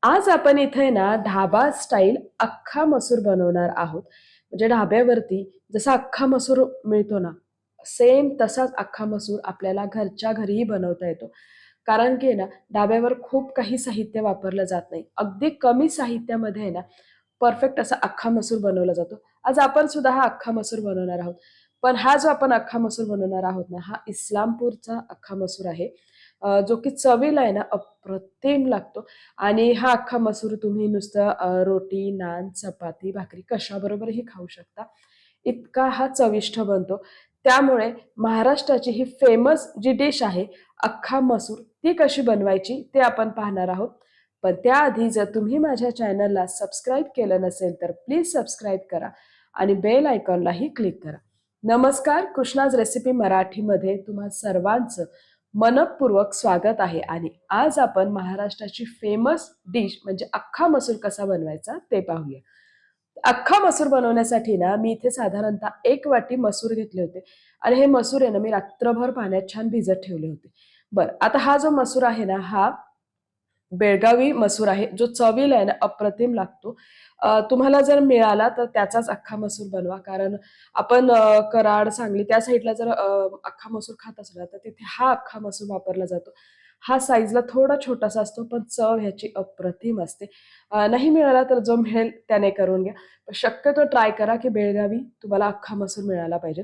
आज आपण इथे ना ढाबा स्टाईल अख्खा मसूर बनवणार आहोत. म्हणजे ढाब्यावरती जसा अख्खा मसूर मिळतो ना, सेम तसाच अख्खा मसूर आपल्याला घरच्या घरीही बनवता येतो. कारण की आहे ना, ढाब्यावर खूप काही साहित्य वापरलं जात नाही. अगदी कमी साहित्यामध्ये आहे ना, परफेक्ट असा अख्खा मसूर बनवला जातो. आज आपण सुद्धा हा अख्खा मसूर बनवणार आहोत. पण हा जो आपण अख्खा मसूर बनवणार आहोत ना, हा इस्लामपूरचा अख्खा मसूर आहे. जो की चवीला आहे ना अप्रतिम लागतो. आणि हा अख्खा मसूर तुम्ही नुसतं रोटी, नान, चपाती, भाकरी कशाबरोबरही खाऊ शकता. इतका हा चविष्ट बनतो. त्यामुळे महाराष्ट्राची ही फेमस जी डिश आहे, अख्खा मसूर, ती कशी बनवायची ते आपण पाहणार आहोत. पण त्याआधी जर तुम्ही माझ्या चॅनलला सबस्क्राईब केलं नसेल, तर प्लीज सबस्क्राईब करा आणि बेल आयकॉनलाही क्लिक करा. नमस्कार, कृष्णाज रेसिपी मराठीमध्ये तुम्हा सर्वांचं मनःपूर्वक स्वागत आहे आणि आज आपण महाराष्ट्राची फेमस डिश म्हणजे अख्खा मसूर कसा बनवायचा ते पाहूया. अख्खा मसूर बनवण्यासाठी ना मी इथे साधारणतः 1 वाटी मसूर घेतले होते आणि हे मसूर आहे ना मी रात्रभर पाण्यात छान भिजत ठेवले होते. बरं, आता हा जो मसूर आहे ना हा बेळगावी मसूर आहे, जो चवीला आहे ना अप्रतिम लागतो. तुम्हाला जर मिळाला तर त्याचाच अख्खा मसूर बनवा. कारण आपण कराड, सांगली त्या साईडला जर अख्खा मसूर खात असला तर तिथे हा अख्खा मसूर वापरला जातो. हा साईजला थोडा छोटासा असतो, पण चव ह्याची अप्रतिम असते. नाही मिळाला तर जो मिळेल त्याने करून घ्या. पण शक्यतो ट्राय करा की बेळगावी तुम्हाला अख्खा मसूर मिळाला पाहिजे.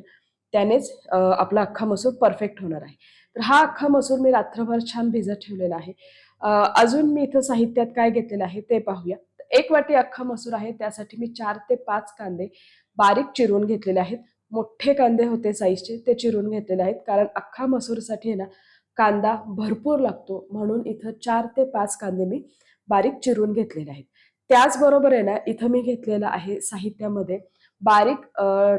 त्यानेच आपला अख्खा मसूर परफेक्ट होणार आहे. तर हा अख्खा मसूर मी रात्रभर छान भिजत ठेवलेला आहे. अजून मी इथं साहित्यात काय घेतलेलं आहे ते पाहूया. 1 वाटी अख्खा मसूर आहे, त्यासाठी मी 4 ते 5 कांदे बारीक चिरून घेतलेले आहेत. मोठे कांदे होते साईजचे, ते चिरून घेतलेले आहेत. कारण अख्खा मसूरसाठी आहे ना कांदा भरपूर लागतो, म्हणून इथं 4 ते 5 कांदे मी बारीक चिरून घेतलेले आहेत. त्याचबरोबर आहे ना, इथं मी घेतलेलं आहे साहित्यामध्ये बारीक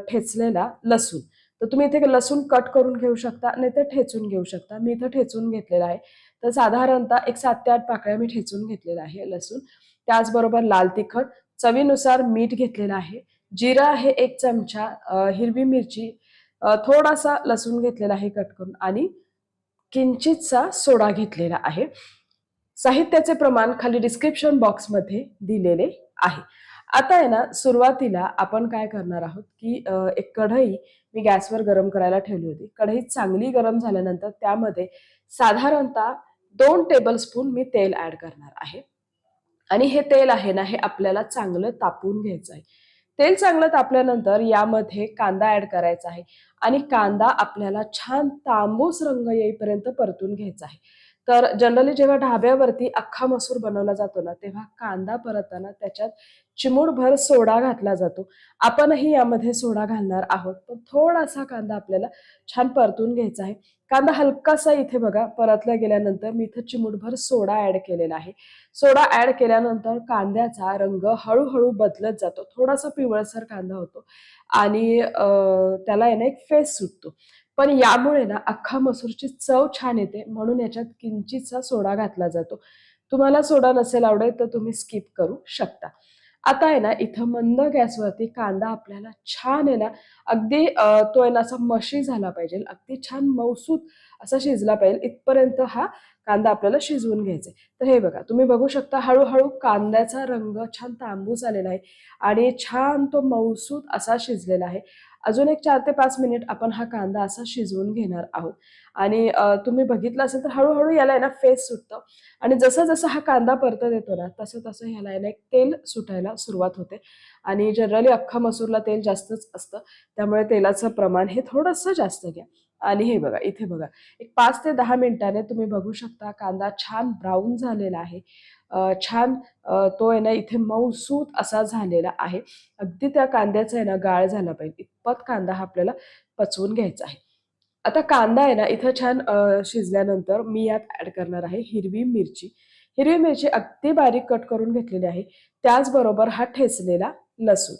ठेचलेला लसूण. तर तुम्ही इथे लसूण कट करून घेऊ शकता, नाहीतर ठेचून घेऊ शकता. मी इथं ठेचून घेतलेला आहे. तर साधारणतः एक 7 ते 8 पाकळ्या मी ठेचून घेतलेला आहे लसूण. त्याचबरोबर लाल तिखट, चवीनुसार मीठ घेतलेलं आहे. जिरं आहे 1 चमचा, हिरवी मिरची, थोडासा लसूण घेतलेला आहे कट करून आणि किंचितसा सोडा घेतलेला आहे. साहित्याचे प्रमाण खाली डिस्क्रिप्शन बॉक्समध्ये दिलेले आहे. आता आहे ना, सुरुवातीला आपण काय करणार आहोत, की एक कढई मी गॅसवर गरम करायला ठेवली होती. कढई चांगली गरम झाल्यानंतर त्यामध्ये साधारणतः 2 टेबलस्पून मी तेल ॲड करणार आहे. आणि हे तेल आहे ना, हे आपल्याला चांगलं तापवून घ्यायचं आहे. तेल चांगलं तापल्यानंतर यामध्ये कांदा ॲड करायचा आहे आणि कांदा आपल्याला छान तांबूस रंग येईपर्यंत परतून घ्यायचा आहे. तर जनरली जेव्हा ढाब्यावरती अख्खा मसूर बनवला जातो ना, तेव्हा कांदा परतताना त्याच्यात चिमूटभर सोडा घातला जातो. आपणही यामध्ये सोडा घालणार आहोत, पण थोडासा कांदा आपल्याला छान परतून घ्यायचा आहे. कांदा हलकासा इथे बघा परतला गेल्यानंतर मी इथं चिमूटभर सोडा ॲड केलेला आहे. सोडा ॲड केल्यानंतर कांद्याचा रंग हळू-हळू बदलत जातो. थोडासा पिवळसर कांदा होतो आणि त्याला आहे ना एक फेस सुटतो. पण यामुळे ना अख्खा मसूरची चव छान येते, म्हणून याच्यात किंचितसा सोडा घातला जातो. तुम्हाला सोडा नसेल आवडत तर तुम्ही स्किप करू शकता. आता आहे ना इथं मंद गॅसवरती कांदा आपल्याला छान आहे ना अगदी तो आहे ना असा मशी झाला पाहिजे. अगदी छान मऊसूत असा शिजला पाहिजे इथपर्यंत हा कांदा आपल्याला शिजवून घ्यायचा आहे. तर हे बघा तुम्ही बघू शकता हळू कांद्याचा रंग छान तांबूस आलेला आहे आणि छान तो मऊसूत असा शिजलेला आहे. अजून एक 4 ते 5 मिनिट आपण हा कांदा असा शिजवून घेणार आहोत आणि तुम्ही बघितलं असेल तर हळू याला आहे ना फेस सुटतं आणि जसं हा कांदा परतत येतो ना, तसं ह्याला आहे ना एक तेल सुटायला सुरुवात होते आणि जनरली अख्खा मसूरला तेल जास्तच असतं. त्यामुळे तेलाचं प्रमाण हे थोडंसं जास्त घ्या. आणि हे बघा, इथे बघा एक 5 ते 10 मिनिटाने तुम्ही बघू शकता कांदा छान ब्राऊन झालेला आहे. छान तो आहे ना इथे मऊसूत असा झालेला आहे. अगदी त्या कांद्याचा आहे ना गाळ झाला पाहिजे इतपत कांदा हा आपल्याला पचवून घ्यायचा आहे. आता कांदा आहे ना इथं छान शिजल्यानंतर मी यात ॲड करणार आहे हिरवी मिरची. हिरवी मिरची अगदी बारीक कट करून घेतलेली आहे. त्याचबरोबर हा ठेचलेला लसूण.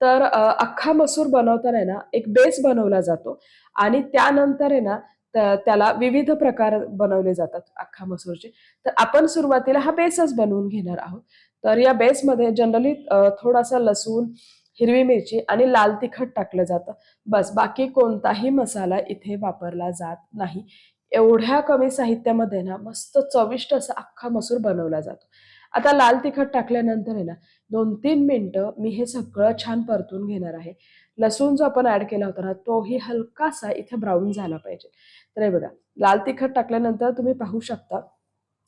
तर अख्खा मसूर बनवताना आहे ना एक बेस बनवला जातो आणि त्यानंतर आहे ना त्याला विविध प्रकार बनवले जातात अख्खा मसूरचे. तर आपण सुरुवातीला हा बेसच बनवून घेणार आहोत. तर या बेसमध्ये जनरली थोडासा लसूण, हिरवी मिरची आणि लाल तिखट टाकलं जातं. बस बाकी कोणताही मसाला इथे वापरला जात नाही. एवढ्या कमी साहित्यामध्ये ना मस्त चविष्ट असा अख्खा मसूर बनवला जातो. आता लाल तिखट टाकल्यानंतर आहे ना 2-3 मिनिटं मी हे सगळं छान परतून घेणार आहे. लसूण जो आपण ॲड केला होता ना, तोही हलकासा इथे ब्राऊन झाला पाहिजे. तर हे बघा, लाल तिखट टाकल्यानंतर तुम्ही पाहू शकता,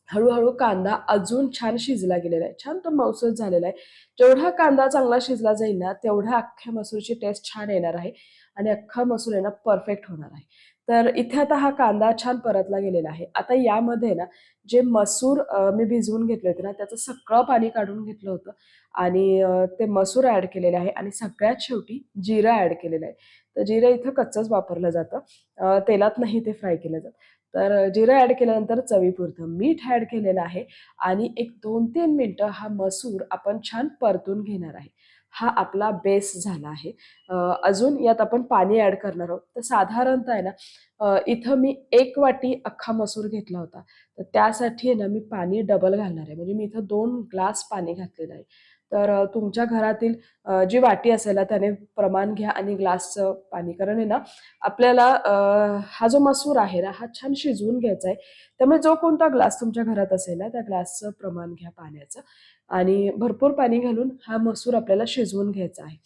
हळू-हळू कांदा अजून छान शिजला गेलेला आहे. छान तो मऊसूत झालेला आहे. जेवढा कांदा चांगला शिजला जाईल ना, तेवढ्या अख्ख्या मसूरची टेस्ट छान येणार आहे आणि अख्खा मसूर आहे ना परफेक्ट होणार आहे. तर इथे आता हा कांदा छान परतला गेलेला आहे. आता यामध्ये ना जे मसूर मी भिजवून घेतले होते ना, त्याचं सगळं पाणी काढून घेतलं होतं आणि ते मसूर ॲड केलेले आहे आणि सगळ्यात शेवटी जिरं ॲड केलेलं आहे. तर जिरं इथं कच्चंच वापरलं जातं. तेलात नाही ते फ्राय केलं जातं. तर जिरं ॲड केल्यानंतर चवीपुरतं मीठ ॲड केलेलं आहे आणि एक 2-3 मिनिटं हा मसूर आपण छान परतून घेणार आहे. हा आपला बेस झाला आहे. अजून यात आपण पाणी ॲड करणार आहोत. तर साधारणतः आहे ना इथं मी 1 वाटी अख्खा मसूर घेतला होता. तर त्यासाठी आहे ना मी पाणी डबल घालणार आहे. म्हणजे मी इथं 2 ग्लास पाणी घातलेलं आहे. तर तुमच्या घरातील जी वाटी असेल ना त्याने प्रमाण घ्या आणि ग्लासचं पाणी. कारण आहे ना आपल्याला हा जो मसूर आहे ना, हा छान शिजवून घ्यायचा आहे. त्यामुळे जो कोणता ग्लास तुमच्या घरात असेल ना, त्या ग्लासचं प्रमाण घ्या पाण्याचं आणि भरपूर पाणी घालून हा मसूर आपल्याला शिजवून घ्यायचा आहे.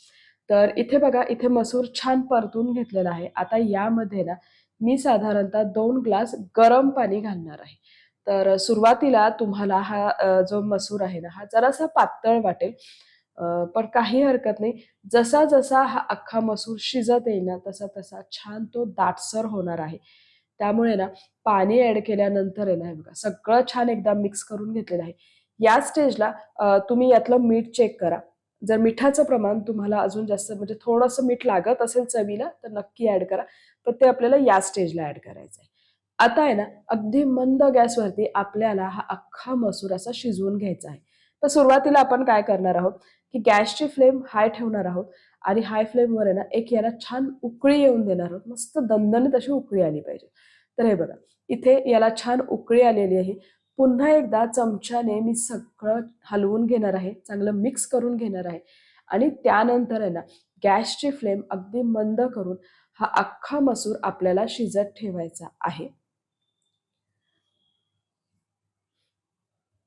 तर इथे बघा, इथे मसूर छान परतून घेतलेला आहे. आता यामध्ये ना, मी साधारणतः 2 ग्लास गरम पाणी घालणार आहे. तर सुरुवातीला तुम्हाला हा जो मसूर आहे ना, हा जरासा पातळ वाटेल. पण काही हरकत नाही. जसा-जसा हा अख्खा मसूर शिजत येईल ना, तसा-तसा छान तो दाटसर होणार आहे. त्यामुळे ना पाणी ॲड केल्यानंतर आहे ना, हे बघा सगळं छान एकदा मिक्स करून घेतलेलं आहे. या स्टेजला तुम्ही यातलं मीठ चेक करा. जर मिठाचं प्रमाण तुम्हाला अजून जास्त म्हणजे थोडंसं मीठ लागत असेल चवीला, तर नक्की ॲड करा. पण ते आपल्याला या स्टेजला ॲड करायचं आहे. आता आहे ना, अगदी मंद गॅसवरती आपल्याला हा अख्खा मसूर असा शिजवून घ्यायचा आहे. तर सुरुवातीला आपण काय करणार आहोत, की गॅसची फ्लेम हाय ठेवणार आहोत आणि हाय फ्लेमवर आहे ना, एक याला छान उकळी येऊन देणार आहोत. मस्त दणदणीत अशी उकळी आली पाहिजे. तर हे बघा, इथे याला छान उकळी आलेली आहे. पुन्हा एकदा चमच्याने मी सगळं हलवून घेणार आहे, चांगलं मिक्स करून घेणार आहे आणि त्यानंतर आहे ना, गॅसची फ्लेम अगदी मंद करून हा अख्खा मसूर आपल्याला शिजत ठेवायचा आहे.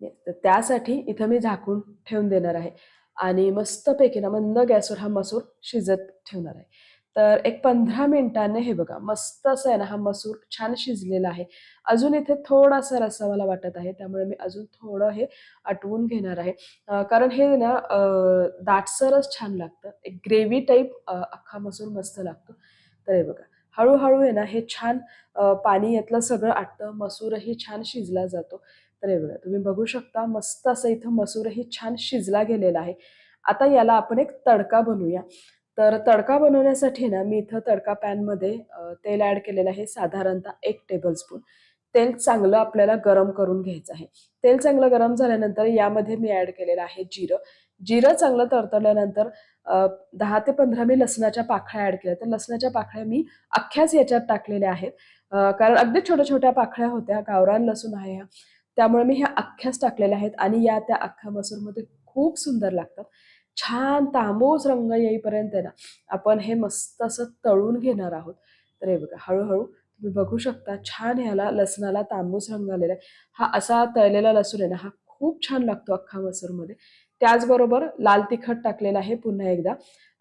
तर त्यासाठी इथं मी झाकून ठेवून देणार आहे आणि मस्तपैकी ना मंद गॅसवर हा मसूर शिजत ठेवणार आहे. तर एक 15 मिनिटांनी हे बघा मस्त असं आहे ना हा मसूर छान शिजलेला आहे. अजून इथे थोडासा रस्सा मला वाटत आहे. त्यामुळे मी अजून थोडं हे आटवून घेणार आहे. कारण हे ना दाटसरच छान लागतं. एक ग्रेव्ही टाइप अख्खा मसूर मस्त लागतो. तर हे बघा हळू आहे ना हे छान पाणी यातलं सगळं आटतं. मसूरही छान शिजला जातो. तर हे बघा तुम्ही बघू शकता मस्त असं इथं मसूरही छान शिजला गेलेला आहे. आता याला आपण एक तडका बनवूया. तर तडका बनवण्यासाठी ना मी इथं तडका पॅनमध्ये तेल ॲड केलेलं आहे साधारणतः 1 टेबलस्पून. तेल चांगलं आपल्याला गरम करून घ्यायचं आहे. तेल चांगलं गरम झाल्यानंतर यामध्ये मी ॲड केलेलं आहे जिरं. जिरं चांगलं तडतडल्यानंतर 10 ते 15 मी लसणाच्या पाकळ्या ॲड केल्या. तर लसणाच्या पाकळ्या मी अख्ख्याच याच्यात टाकलेल्या आहेत. कारण अगदी छोट्या-छोट्या पाकळ्या होत्या. गावरान लसूण आहे हा. त्यामुळे मी ह्या अख्ख्याच टाकलेल्या आहेत आणि या त्या अख्ख्या मसूरमध्ये खूप सुंदर लागतात. छान तांबूस रंग येईपर्यंत आहे ना, आपण हे मस्त असं तळून घेणार आहोत. तर हे बघा हळू तुम्ही बघू शकता छान ह्याला लसणाला तांबूस रंग आलेला आहे. हा असा तळलेला लसूण आहे ना, हा खूप छान लागतो अख्खा मसूरमध्ये. त्याचबरोबर लाल तिखट टाकलेलं आहे पुन्हा एकदा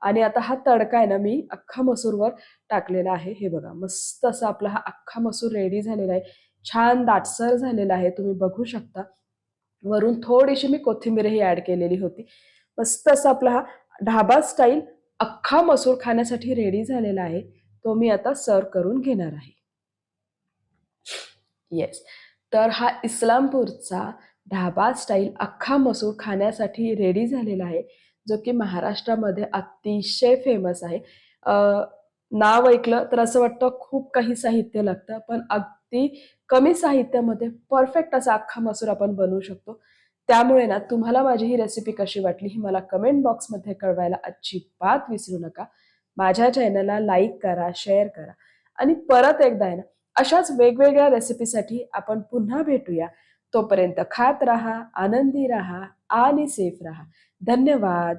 आणि आता हा तडका आहे ना, मी अख्खा मसूरवर टाकलेला आहे. हे बघा मस्त असा आपला हा अख्खा मसूर रेडी झालेला आहे. छान दाटसर झालेला आहे. तुम्ही बघू शकता. वरून थोडीशी मी कोथिंबीरही ॲड केलेली होती. मस्त असा आपला हा ढाबा स्टाईल अख्खा मसूर खाण्यासाठी रेडी झालेला आहे. तो मी आता सर्व्ह करून घेणार आहे. येस. तर हा इस्लामपूरचा ढाबा स्टाईल अख्खा मसूर खाण्यासाठी रेडी झालेला आहे, जो की महाराष्ट्रामध्ये अतिशय फेमस आहे. अ, नाव ऐकलं तर असं वाटतं खूप काही साहित्य लागतं, पण अगदी कमी साहित्यामध्ये परफेक्ट असा अख्खा मसूर आपण बनवू शकतो. त्यामुळे ना तुम्हाला माझी ही रेसिपी कशी वाटली, ही मला कमेंट बॉक्समध्ये कळवायला अजिबात विसरू नका. माझ्या चॅनलला लाईक करा, शेअर करा आणि परत एकदा आहे ना अशाच वेगवेगळ्या रेसिपीसाठी आपण पुन्हा भेटूया. तोपर्यंत खात राहा, आनंदी राहा आणि सेफ राहा. धन्यवाद.